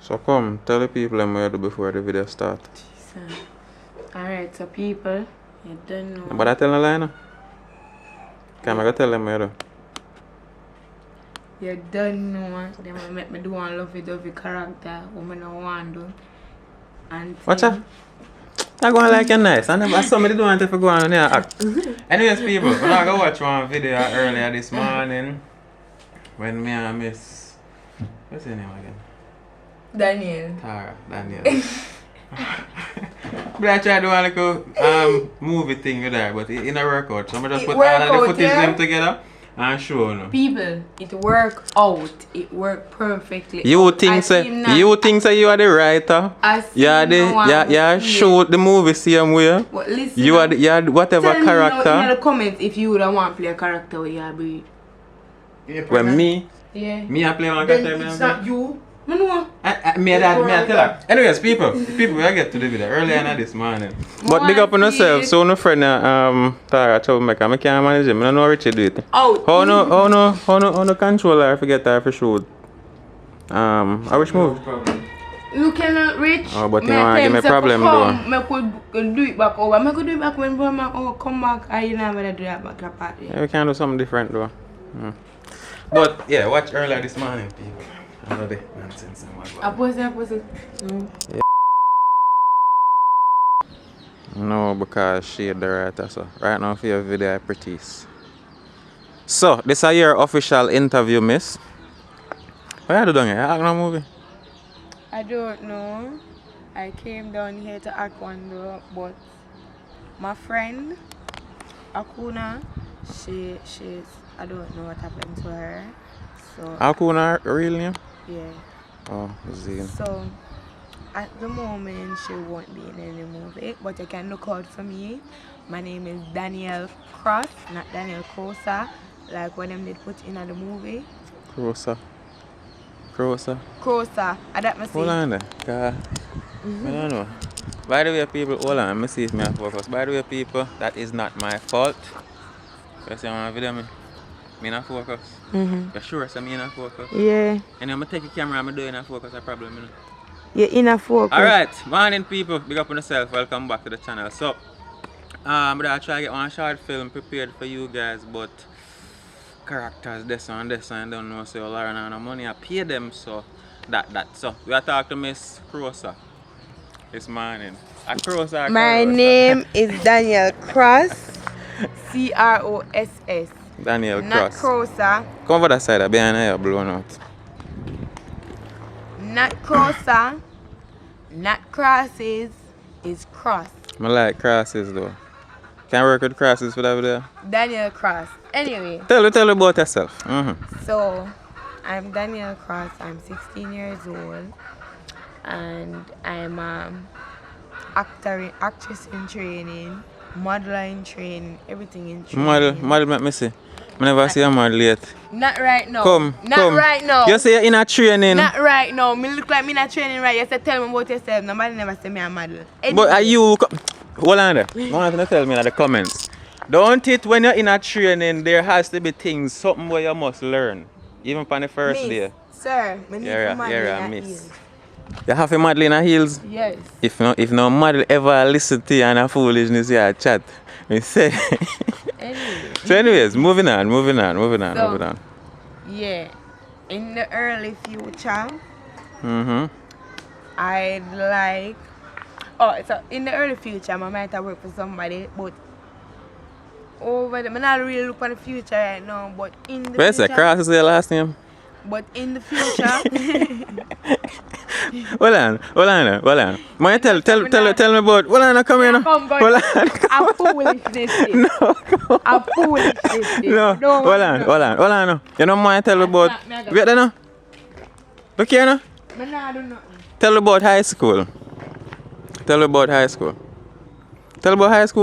So come, tell the people them what you do before the video start. Alright, so people, you don't know. But I tell no lie no. Can I go tell them what you do? You don't know. They will make me do one lovey-dovey character what I don't want to do. And Watch that. I go on like you're nice. I saw me do want to go on and act. Anyways, people, when I go watch one video earlier this morning when me and Miss, what's her name again? Daniel. Tara, Daniel. But I tried to do a little movie thing with her, but it didn't work out. So I just put all of the footage them together and show you. People, it work out. It worked perfectly. You think so you are the writer? You shoot the movie same way. But listen, you are whatever tell character. Me in the comments if you would want to play a character with you be. When me? Yeah. Me I play one character. It's not you. I know. Me tell her. Anyways, people, we get to the video earlier in this morning. But big up on yourself. So no friend Tara troublemaker. I can't manage him. I don't know Richie do it. Oh. How no controller forget her for shoot. I wish move. You cannot reach. Oh, but you want to give me a problem though. I could do it back over. I could do it back when I come back. I never do that back at party. Yeah, we can do something different though. But yeah, watch earlier this morning, people. I know the nonsense and what. I post it. No. Yeah. No, because she the writer, so right now for your video I pretties. So this is your official interview, miss. What you do down here? You act no movie? I don't know. I came down here to act one though, but my friend Akuna, she's I don't know what happened to her. So Akuna real name? Yeah. Oh, Zine. So at the moment she won't be in any movie, but you can look out for me. My name is Daniel Cross, not Daniel Kosa, like when them did put in the movie. Crosser. I don't know. Hold on there. I don't know. By the way, people, hold on. Let me see if I focus. By the way, people, that is not my fault. You see my video, me not focus. You sure so me not focus? Yeah. And I'm gonna take the camera and I'm doing a focus, a problem, you know? You're in a focus. Alright, morning people, big up on yourself, welcome back to the channel. So, I'm gonna try to get one short film prepared for you guys, but characters, this and don't know, so Lauren and no money, I pay them, so that. So, we are talking to Miss Crosser this morning. My name is Daniel Cross, Cross. Daniel Cross. Not Crosser. Come over that side, behind here, blown out. Not Crosser, not crosses, is cross. I like crosses though. Can work with crosses for that video? Daniel Cross. Anyway. Tell me about yourself. So, I'm Daniel Cross. I'm 16 years old. And I'm actress in training, modeler in training, everything in training. Model, let me see. I never see a model yet. Not right now. Come. Right now. You say you're in a training. Not right now. Me look like me not training right. You said tell me about yourself. Nobody never say me a model. Anyway. But are you... Hold on there. I want to tell me in the comments. Don't it when you're in a training, there has to be things, something where you must learn. Even on the first day. Sir, me need to model in miss. heels. You have a model in a heels? Yes. If no model ever listen to you and a foolishness you chat, me say. Anyway. So anyways, moving on. Yeah. In the early future, I'd like... so in the early future, I might have work for somebody, but over I'm not really look for the future right now, but in the future... Where's Cross is your last name? But in the future... Hold on. Man, tell me about... Hold on, come here now. Hold on. I'm foolish this shit. No, I'm foolish this shit. No, hold on now. You know man, tell me about... Wait there now. Look here now. Tell me about high school. Tell me about high school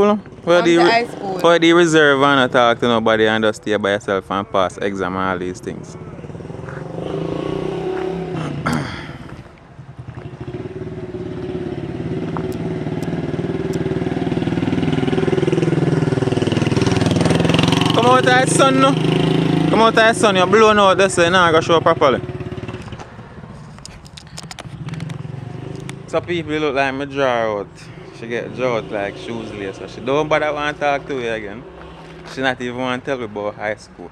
now. Where do you reserve and not talk to nobody and just stay by yourself and pass exam and all these things? Come out of the sun now. You're blown out this, so you're not going to show properly. Some people look like me draw out. She get draw out like shoes lace. So she don't bother want to talk to you again. She not even want to tell me about high school.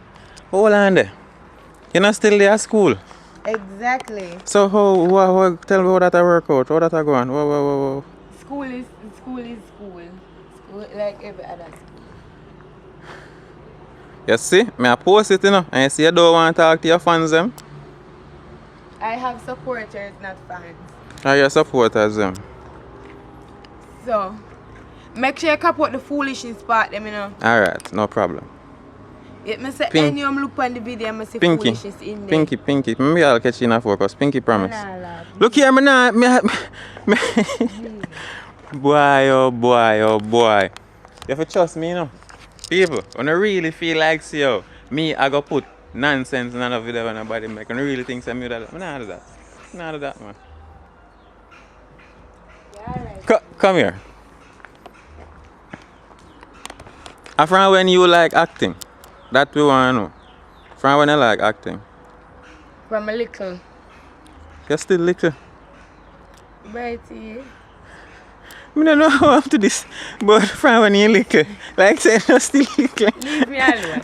Hold on there. You're not still there at school? Exactly. So tell me how that I work out? How that I go on? Whoa. School is school. School like every other school. You see? Me I post it, you know. And you see you don't want to talk to your fans them. I have supporters, not fans. Are your supporters them? So, make sure you cap out the foolishness part, them, you know. Alright, no problem. It me say, Pink. any look on the video, I see Pinky. foolishness in there. Pinky. Maybe I'll catch you in a focus. Pinky promise. Nah, lad. Look here, Boy, oh boy. You have to trust me, you know. People, when I really feel like, see yo, me, I go put nonsense in another video when nobody make. And I really think some of that. I'm not do that. Not do that, man. Yeah, right. Come here. And from when you like acting, that we want to know. From when I like acting. From a little. You're still little. Brighty. I don't know how I'm to this, but from when you're little, like say you're still little. Leave me alone.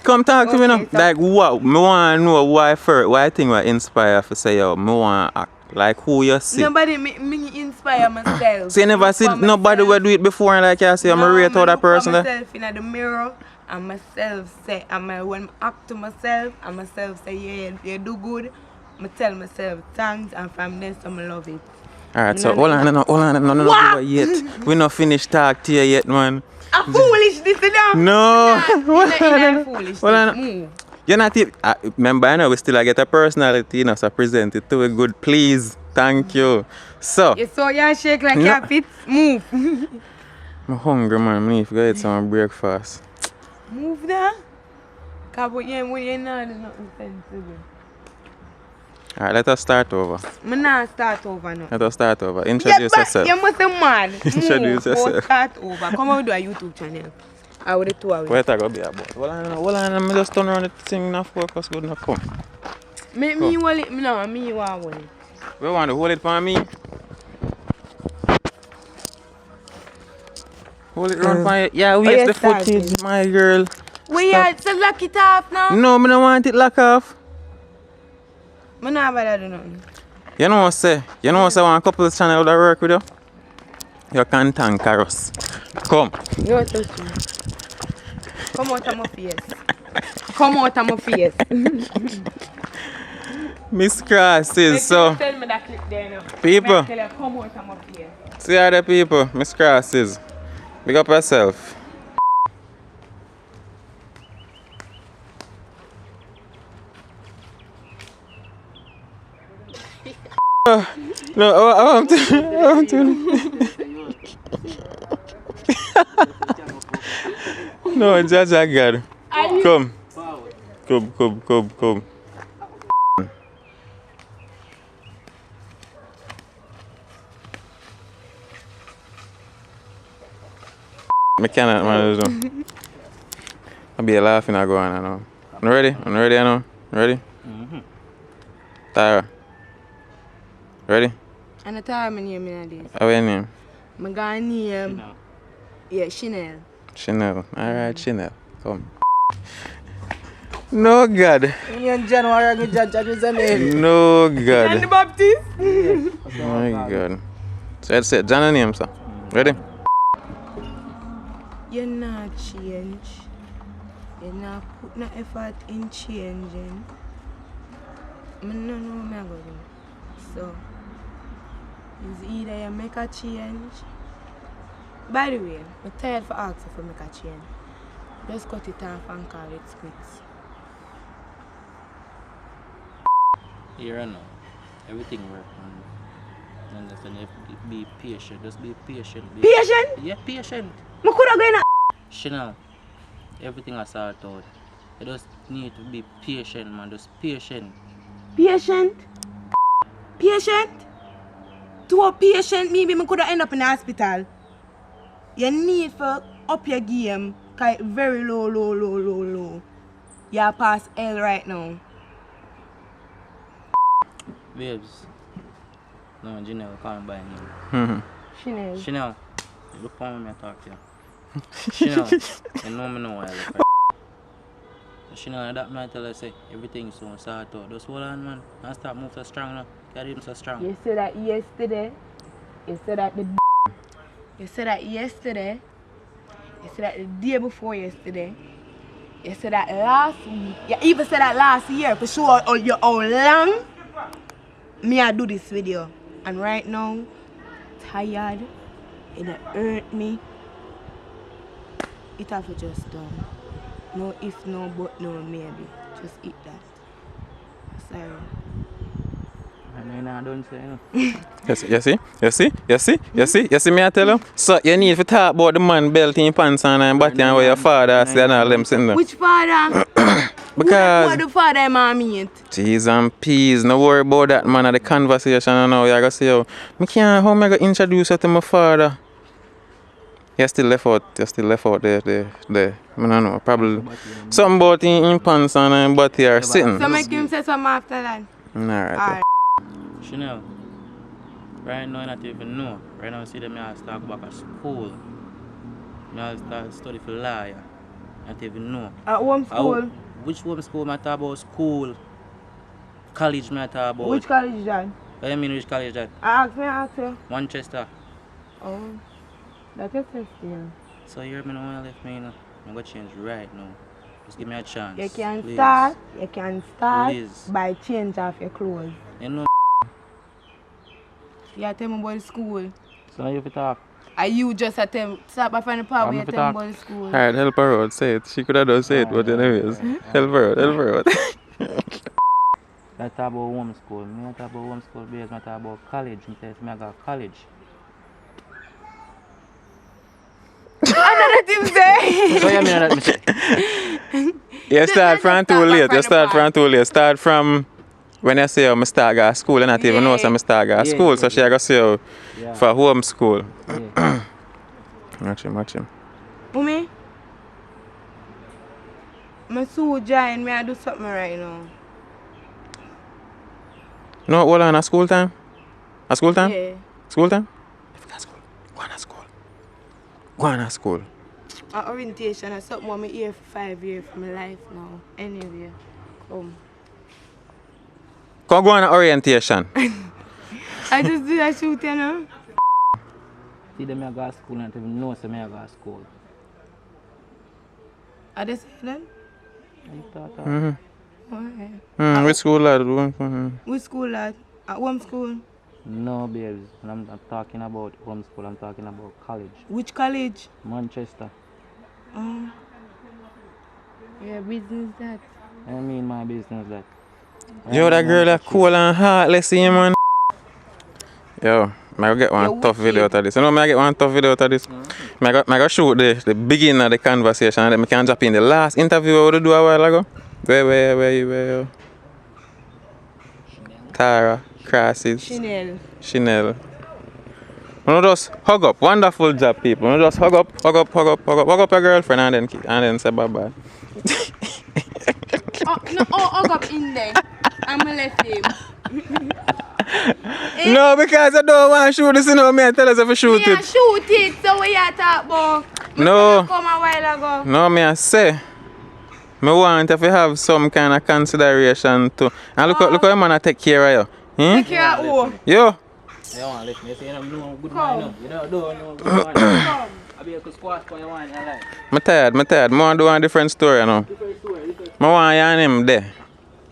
Come talk to me now. So Like what? Me want to know why first. Why I think we inspire for say yo, me want to act. Like who you see. Nobody me inspire myself. So you never see nobody will do it before and like you say I'm rate out that person there? myself in the mirror and myself say when I act to myself and myself say yeah you do good. I tell myself thanks and from then so I love it. Alright, so hold on, no, yet. We not finished talk to you yet, man. A foolish this now. No. Foolish. Hold on. You're not even, remember, I know we still get a personality, you know, so present it to a good, please. Thank you. So. You saw your shake like your feet move. I'm hungry, man. I need to go eat some breakfast. Move now. Because when you're not, there's nothing sensible. Alright, let us start over. I'm not start over now. Let us start over. Introduce yourself. You must be mad. Introduce yourself. Start over. Come on, do a YouTube channel. I would do it. Wait, I go be about. Hold on, I'm just turn around the thing now, focus good enough. Come. Me hold it. No, me want hold it. We want to hold it for me. Hold it round for you. Yeah, we use the footage, my girl. We had to lock it off now. No, I don't want it lock off. I don't bother do nothing. You know what one couple channel that work with you? You can thank us. Come. You touch me. Come out of my face. Come out of my face. Miss Crosses, so. Tell me that clip there now. People. Come out of my face. See other people, Miss Crosses. Big up yourself. No, I want to. No, Jaja God. Come. I cannot man. I'll be laughing I go on now. I'm ready? I know. Ready? Tyra. Ready? And the time I name in this. What's your name? My guy name. Yeah, Chanel. Chanel. Alright, Chanel. Come. No God. In January, judge his name. No God. John the Baptist. Oh my God. So that's it. John name, sir. Ready? You're not change. You're not put no effort in changing. I don't know what I'm going to do. So, it's either you make a change. By the way, I'm tired for asking for make a change. Just cut it off and call it quits. Here I know. Everything works. And understand, be patient. Just be patient. Patient? Yeah, patient. I could have gone. Chanel, everything I sort out. You just need to be patient, man. Just patient. Patient? Patient? To a patient, maybe I could have ended up in the hospital. You need to up your game. Cause it's very low. You're past L right now. Babes, No, Janelle, call me by name. Mm-hmm. Chanel. Chanel, look for me, I talk to you. Chanel, you know me know I look. Chanel, that man tell her say everything so start out. Just hold on, man. And start move so strong now. Carry him so strong. You said that yesterday. You said that the You said that yesterday. You said that the day before yesterday. You said that last week. You even said that last year for sure how long me I do this video. And right now, tired. It hurt me. It have to just done. No if, no but, no maybe. Just eat that. Sorry. And I don't say no. You see me I tell you? So you need to talk about the man belt in your pants and body and where your father say and all them sitting there. Which father? Because What the father am I mean? T's and P's, no worry about that man at the conversation now. You gotta say, how am I gonna introduce you to my father? You still left out there. I don't know, probably something about in pants and body are sitting. So make him say something after that. Alright. Chanel, right now I don't even know. Right now I see them I start back at school. I start study for lawyer. I don't even know. At home school? Which home school I talk about? School. College I talk about. Which college that? What do you mean which college that? I ask you. Manchester. Oh, that's a testing. So you hear me now when you left me, you know? I'm going to change right now. Just give me a chance. You can please. start Please. by change of your clothes. You know, You tell me about the school. so now you have to talk. Are you just at them start by finding the part where you tell me about the school? Alright, help her out, say it. She could have done say it, but anyways. Help her out. I talk about home school. Me talk about home school because I talk about college. I say I got college. Another thing say. So you mean that me say? You start from too late. Start from when you say I start at school and not even know I start at school. So she gotta say for home school. Yeah. Watch him. Umi? I'm so giant. May I do something right now? No, hold on, at school time? At school time? Yeah. School time? If you got school, go on at school. Go on at school. Orientation is something I'm here for 5 years of my life now. Anyway, come. Come go on orientation. I just do that shoot, you know? See them I go to school and even know some I go to school. I just say that? Which school lad? Which school lad? At home school? No, babes. I'm not talking about home school. I'm talking about college. Which college? Manchester. Yeah, business that. I mean my business that. Yo, that girl that cool and heartless, see man. Yo, I get one tough video out of this. You know, I get one tough video out of this. I go shoot the beginning of the conversation and then I can jump in the last interview I would do a while ago. Where you? Tara, Crosses, Chanel. You just hug up. Wonderful job, people. You just hug up your girlfriend and then say bye bye. Hug up in there. I'm gonna let him. No, because I don't want to shoot this, you know, me and tell us if you shoot it. Yeah, shoot it, so what you talk about? No. Come a while ago. No, me I say. I want if you have some kind of consideration too. And look how your man take care of you. Take care of who? Yo. You want to listen. You say you don't know good man. You don't know good man. I be able to squat for your one in your life. I'm tired. I want to do a different story now. I want you and him there.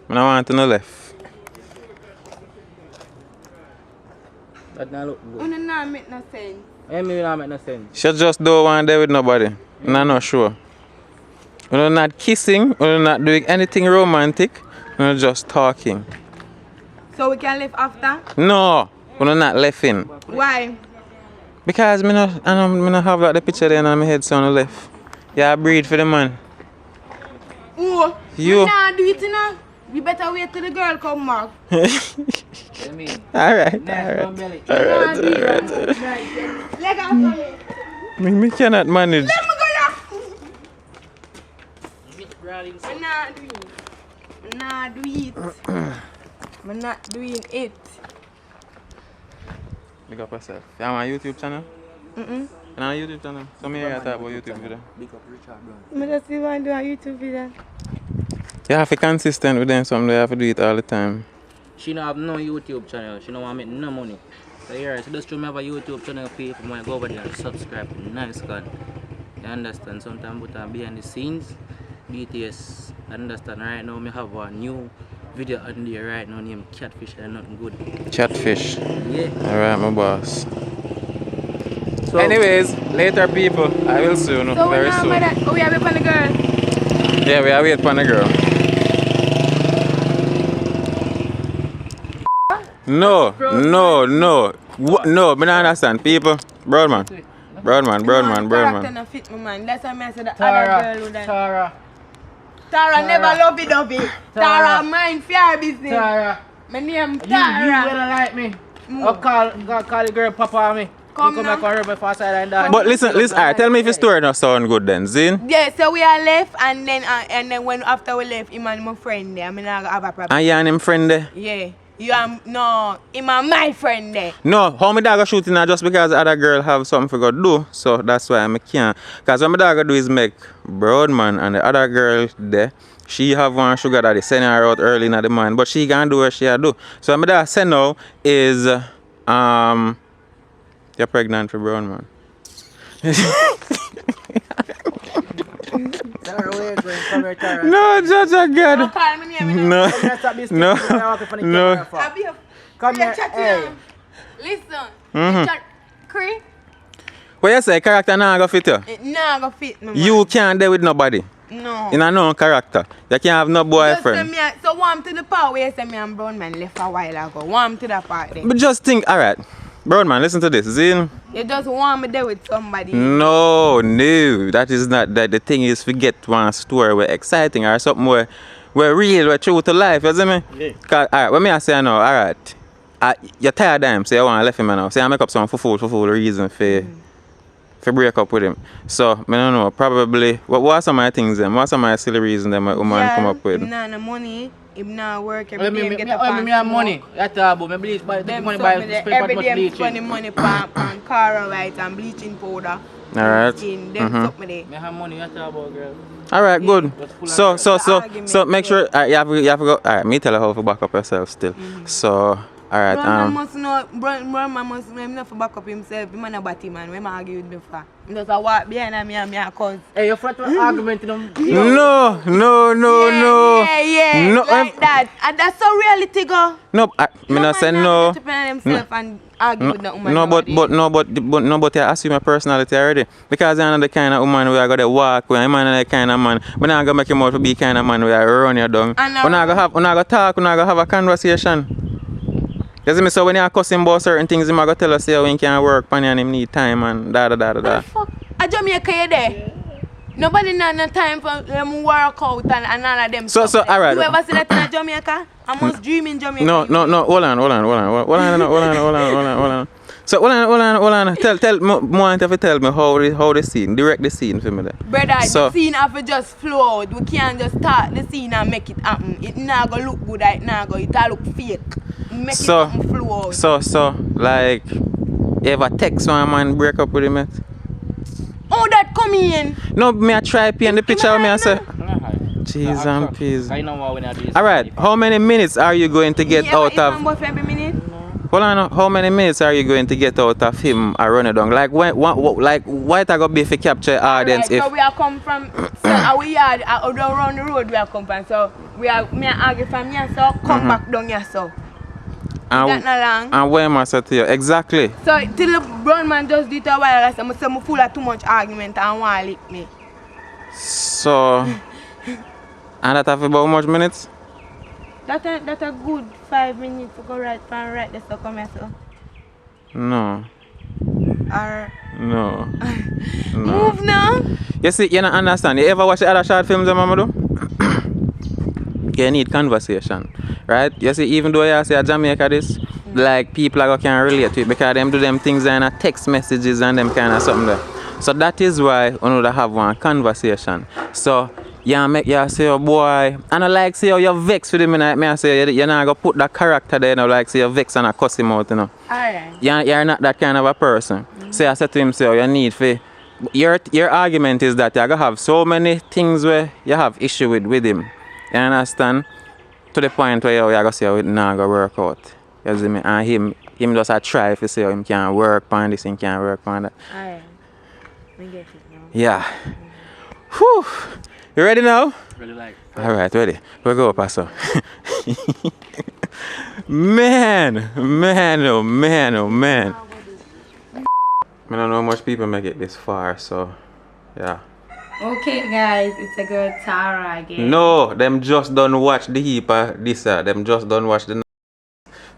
I don't want to no left. That not look good. You not make no sense. I mean not make no sense. She just don't want there with nobody. I'm not sure. We're not kissing, we're not doing anything romantic, we're just talking. So we can live after? No, we're not laughing. Why? Because I don't have like the picture there in my head so on the left. Yeah, I breathe for the man. Oh, you nah, do it now. You better wait till the girl come back. Alright. Leg off me. Me cannot manage. Let me go now. I'm not doing it. I'm not doing it. Big up yourself. You have a YouTube channel? Mm-mm. You have a YouTube channel? So me here talk about YouTube video. Big up Richard Brown. I just want to do a YouTube video. You have to be consistent with them, something you have to do it all the time. She don't have no YouTube channel. She don't want to make no money. So here, so just to have a YouTube channel, people might go over there and subscribe to Nice God. You understand? Sometimes but behind the scenes, BTS. Understand? Right now, I have a new video on there right now named Catfish and Nothing Good. Catfish. Yeah. Alright, my boss. So, Anyways, later people, I will soon, So very we soon. we have it on the girl. Yeah, we are waiting for the girl. No, no, me not understand. People, Broadman. Character not fit me, man. That's why I said the other girl who done. Tara never love it, Dovey. Tara mind for her business. Tara. My name You Tara. better like me. I'll call the girl Papa on me. Come you come now. back on her before I and that. But listen, alright, tell me if your story not sound good then, Zin. Yeah, so we are left and then when after we left, him and my friend there, I mean I have a problem. And you and him friend there? Yeah. You are no, him and my friend there. No, how my dog go shooting now just because the other girl have something for go do. So that's why I can't. Because what my dog go do is make Broadman and the other girl there. She have one sugar daddy send her out early in the morning. But she can do what she do. So what my dog say now is you're pregnant for Broadman. No, Judge again. Don't call me name. No. No. No. Come here. Chat Hey. to him. Listen. Mhm. Chat. Cree? What you say, character now go fit you? It nah go fit me, man. You can't deal with nobody. No. In a known character. You can't have no boyfriend. So warm to the part where you say me and Brown man left a while ago. Warm to that part there. But just think, alright. Broadman, listen to this. Zin. You just want me there with somebody. No, that is not that. The thing is, forget one story where exciting or something where real, where true to life, you see me? Yeah. Cause, alright, when me I say no, alright, you're tired of him, so you want to left him now. Say I make up some for reason for break up with him. So, I don't know, probably, what are some of the things then? What are some of the silly reasons that my woman come up with? No money. If not work, Every every day day get me up and have money. That's about me bleach. But Them money money buy there, spend every much day bleaching. spending money on car white and bleaching powder. Alright. Them Mhm. suck me there. Me have money. That's about girl. Alright, good. Just full of So make sure you have to go. Alright, me tell her how to back up yourself still. So alright, Brown man must know. Brown man must know him not to back up himself. Him man a batty man. When I argue with me for, he just a walk behind me and me a cause. Hey, you front with argument in them. no. Yeah, No, like that. And that's how reality go. No, me not say no. Himself and argue with the woman. But you assume my personality already. Because I'm not the kind of woman where I go to walk, where I'm not the kind of man. When I go make him out to be kind of man where I run you down. When I go talk, when I go have a conversation. You see me, so when you cuss him about certain things, him go tell us when he can work pan and him need time and da. Fuck. A Jamaica you there? Nobody not no time for them work out and all of them. So alright. You ever see that in Jamaica? I must dream in Jamaica. No, hold on. So hold on. Tell more to tell me how the scene, direct the scene for me there. Brother, So- the scene have to just flow out. We can't just start the scene and make it happen. It not go look good, it not go. It all look fake. Make it happen flow out. So like, you ever text one man break up with him yet? Oh, that come in. No, me I try paint the picture of me and say, Jeez jeez and peas. I know what when I do this. Alright, how many minutes are you going to get out of? Both every minute. Hold on, how many minutes are you going to get out of him a run it down? Like why it gonna be if you capture audience Right, if so we are come from our yard around the road we are come from. So me argue from here so come back down here so. That not long. and where am I say to you? Exactly. So till the brown man just did a while I say I'm full of too much argument and want to lick me. So and that have about how much minutes? That a good 5 minutes to go right from right there so come here so. No. Or No. move now. You see, you don't understand. You ever watch the other short films that mama do? You need conversation. Right? You see, even though you say Jamaica this, like people can relate to it because them do them things in a text messages and them kind of something there. So that is why we need to have one conversation. So you say, oh boy, and I like say, oh, you're vexed with him, and I say, you're not going to put that character there, you know, like say, you're vexed and I cuss him out, you know. Alright. You're not that kind of a person. So I said to him, say, oh, you need for, your argument is that you're going to have so many things where you have issue with him. You understand? To the point where you're going to say, oh, it's not going to work out. You see me? And him just a try if you say, oh, him can't work on this, him can't work on that. Alright. I get it now. Yeah. Whew. You ready now? Really like. Alright, ready. We'll go, Pastor. Man, oh man, oh man. I don't know how much people make it this far, so yeah. Okay guys, it's a girl Tara again. No, them just don't watch the heap of this, them just don't watch the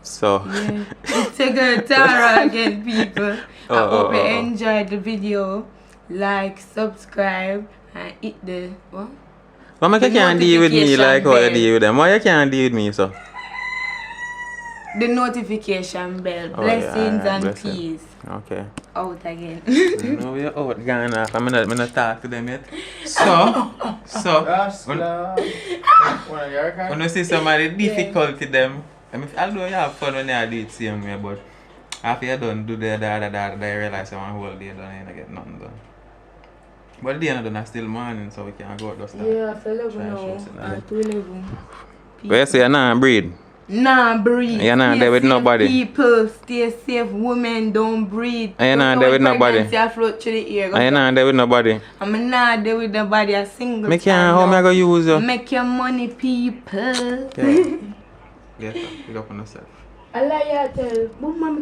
so yeah, it's a girl Tara again, people. I hope you enjoyed the video. Like, subscribe, and hit the what? Why you can't deal with me like how you deal with them? Why you can't deal with me so? The notification bell. Oh, Blessings yeah, and blessing. peace. Okay. Out again. No, we're out going off. I'm not talk to them yet. So when you see somebody difficulty them, I mean, although you have fun when you do it same way, but after you done do the they realize one whole day done and get nothing done. But the end of the still morning, so we can go out those time. Yeah, after 11 now. After 11. But you say you're not breed? Nah, breathe. You're not there with nobody. People, stay safe. Women don't breathe. And you're not there with nobody. Float through the air. And you're not there with nobody. I'm not there with nobody. A single. Make how am I gonna use you? Make your money, people. Yeah. Get up on yourself. I like you tell. But mama